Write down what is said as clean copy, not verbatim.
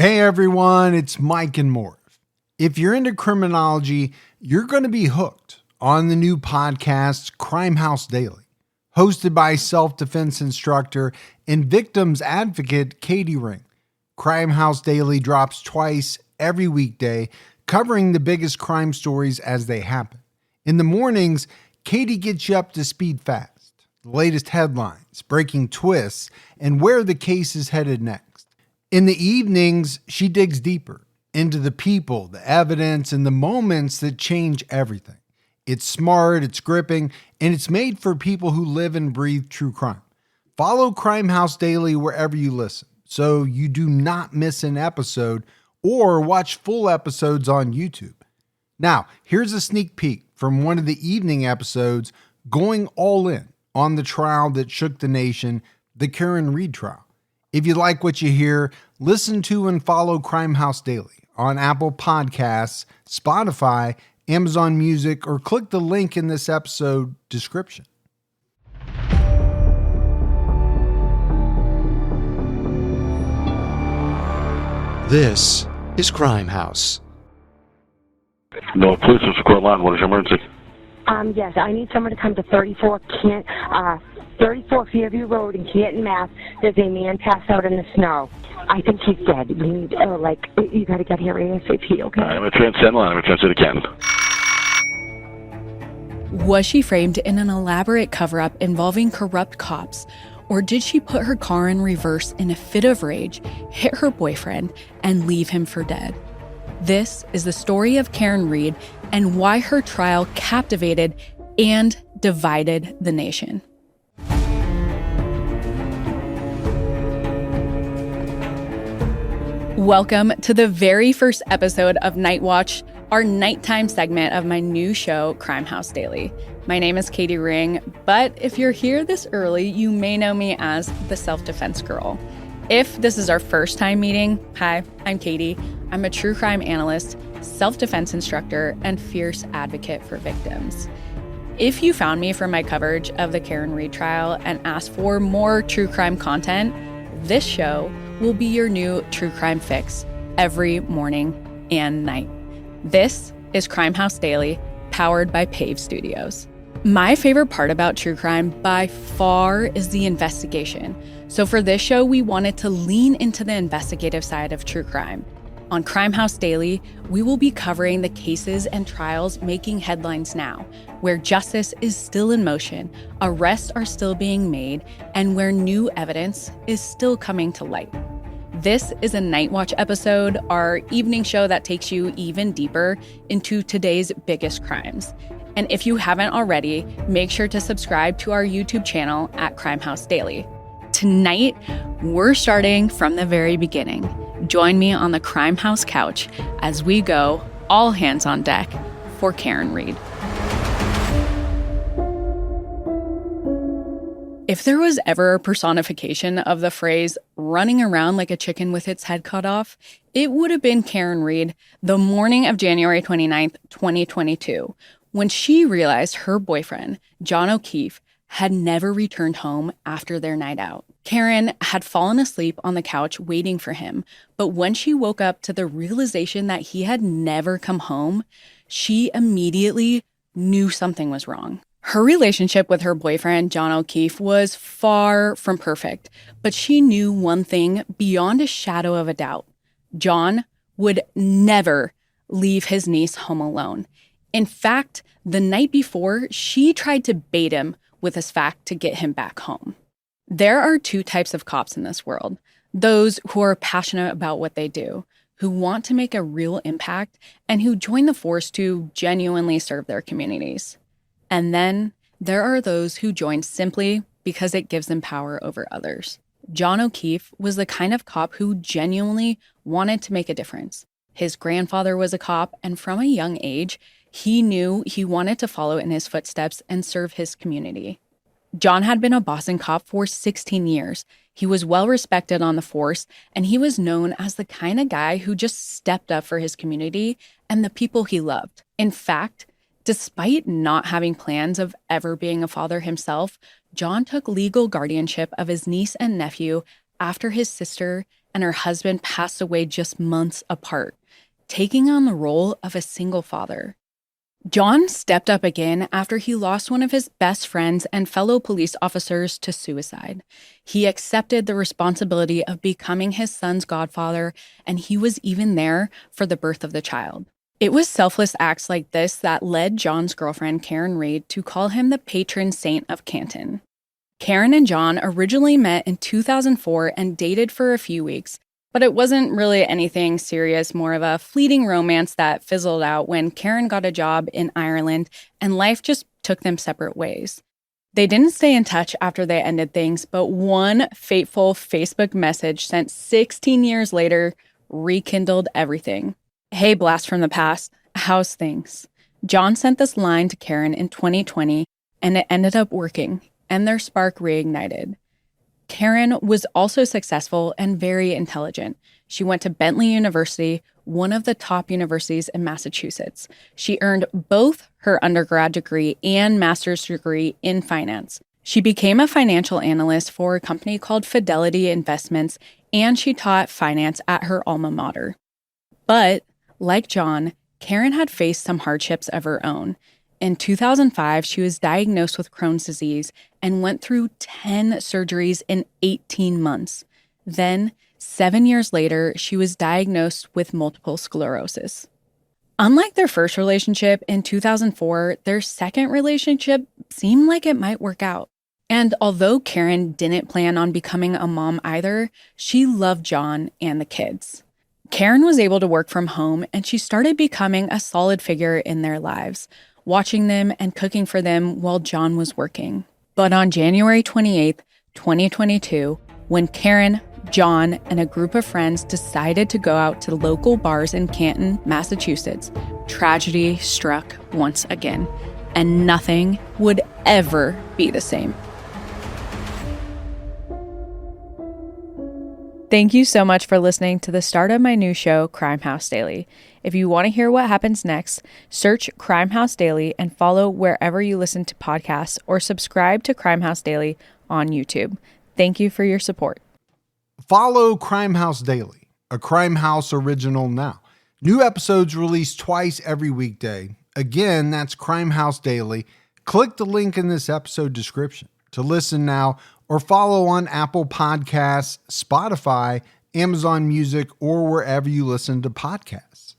Hey everyone, it's Mike and Morv. If you're into criminology, you're going to be hooked on the new podcast, Crime House Daily, hosted by self-defense instructor and victims advocate Katie Ring. Crime House Daily drops twice every weekday, covering the biggest crime stories as they happen. In the mornings, Katie gets you up to speed fast, the latest headlines, breaking twists, and where the case is headed next. In the evenings, she digs deeper into the people, the evidence, and the moments that change everything. It's smart, it's gripping, and it's made for people who live and breathe true crime. Follow Crime House Daily wherever you listen, so you do not miss an episode or watch full episodes on YouTube. Now, here's a sneak peek from one of the evening episodes going all in on the trial that shook the nation, the Karen Read trial. If you like what you hear, listen to and follow Crime House Daily on Apple Podcasts, Spotify, Amazon Music, or click the link in this episode description. This is Crime House. No, police is a court line. What is your emergency? Yes, I need someone to come to 34 Fairview Road in Canton, Mass. There's a man passed out in the snow. I think he's dead. We need, you got to get here ASAP, okay? I'm going to transcend line. I'm going to transfer to Canton. Was she framed in an elaborate cover-up involving corrupt cops? Or did she put her car in reverse in a fit of rage, hit her boyfriend, and leave him for dead? This is the story of Karen Read and why her trial captivated and divided the nation. Welcome to the very first episode of Night Watch, our nighttime segment of my new show, Crime House Daily. My name is Katie Ring, but if you're here this early, you may know me as the self-defense girl. If this is our first time meeting, hi, I'm Katie. I'm a true crime analyst, self-defense instructor, and fierce advocate for victims. If you found me from my coverage of the Karen Read trial and asked for more true crime content, this show will be your new true crime fix every morning and night. This is Crime House Daily, powered by Pave Studios. My favorite part about true crime by far is the investigation. So for this show, we wanted to lean into the investigative side of true crime. On Crime House Daily, we will be covering the cases and trials making headlines now, where justice is still in motion, arrests are still being made, and where new evidence is still coming to light. This is a Night Watch episode, our evening show that takes you even deeper into today's biggest crimes. And if you haven't already, make sure to subscribe to our YouTube channel at Crime House Daily. Tonight, we're starting from the very beginning. Join me on the Crime House couch as we go all hands on deck for Karen Read. If there was ever a personification of the phrase running around like a chicken with its head cut off, it would have been Karen Read the morning of January 29th, 2022, when she realized her boyfriend, John O'Keefe, had never returned home after their night out. Karen had fallen asleep on the couch waiting for him, but when she woke up to the realization that he had never come home, she immediately knew something was wrong. Her relationship with her boyfriend, John O'Keefe, was far from perfect, but she knew one thing beyond a shadow of a doubt. John would never leave his niece home alone. In fact, the night before, she tried to bait him with this fact to get him back home. There are two types of cops in this world. Those who are passionate about what they do, who want to make a real impact, and who join the force to genuinely serve their communities. And then there are those who join simply because it gives them power over others. John O'Keefe was the kind of cop who genuinely wanted to make a difference. His grandfather was a cop, and from a young age, he knew he wanted to follow in his footsteps and serve his community. John had been a Boston cop for 16 years. He was well respected on the force, and he was known as the kind of guy who just stepped up for his community and the people he loved. In fact, despite not having plans of ever being a father himself, John took legal guardianship of his niece and nephew after his sister and her husband passed away just months apart, taking on the role of a single father. John stepped up again after he lost one of his best friends and fellow police officers to suicide. He accepted the responsibility of becoming his son's godfather, and he was even there for the birth of the child. It was selfless acts like this that led John's girlfriend, Karen Reed, to call him the patron saint of Canton. Karen and John originally met in 2004 and dated for a few weeks, but it wasn't really anything serious, more of a fleeting romance that fizzled out when Karen got a job in Ireland and life just took them separate ways. They didn't stay in touch after they ended things, but one fateful Facebook message sent 16 years later rekindled everything. Hey, blast from the past, how's things? John sent this line to Karen in 2020, and it ended up working, and their spark reignited. Karen was also successful and very intelligent. She went to Bentley University, one of the top universities in Massachusetts. She earned both her undergrad degree and master's degree in finance. She became a financial analyst for a company called Fidelity Investments, and she taught finance at her alma mater. But, like John, Karen had faced some hardships of her own. In 2005, she was diagnosed with Crohn's disease and went through 10 surgeries in 18 months. Then, 7 years later, she was diagnosed with multiple sclerosis. Unlike their first relationship in 2004, their second relationship seemed like it might work out. And although Karen didn't plan on becoming a mom either, she loved John and the kids. Karen was able to work from home, and she started becoming a solid figure in their lives, watching them and cooking for them while John was working. But on January 28th, 2022, when Karen, John, and a group of friends decided to go out to local bars in Canton, Massachusetts, tragedy struck once again, and nothing would ever be the same. Thank you so much for listening to the start of my new show, Crime House Daily. If you want to hear what happens next, search Crime House Daily and follow wherever you listen to podcasts or subscribe to Crime House Daily on YouTube. Thank you for your support. Follow Crime House Daily, a Crime House original now. New episodes released twice every weekday. Again, that's Crime House Daily. Click the link in this episode description to listen now or follow on Apple Podcasts, Spotify, Amazon Music, or wherever you listen to podcasts.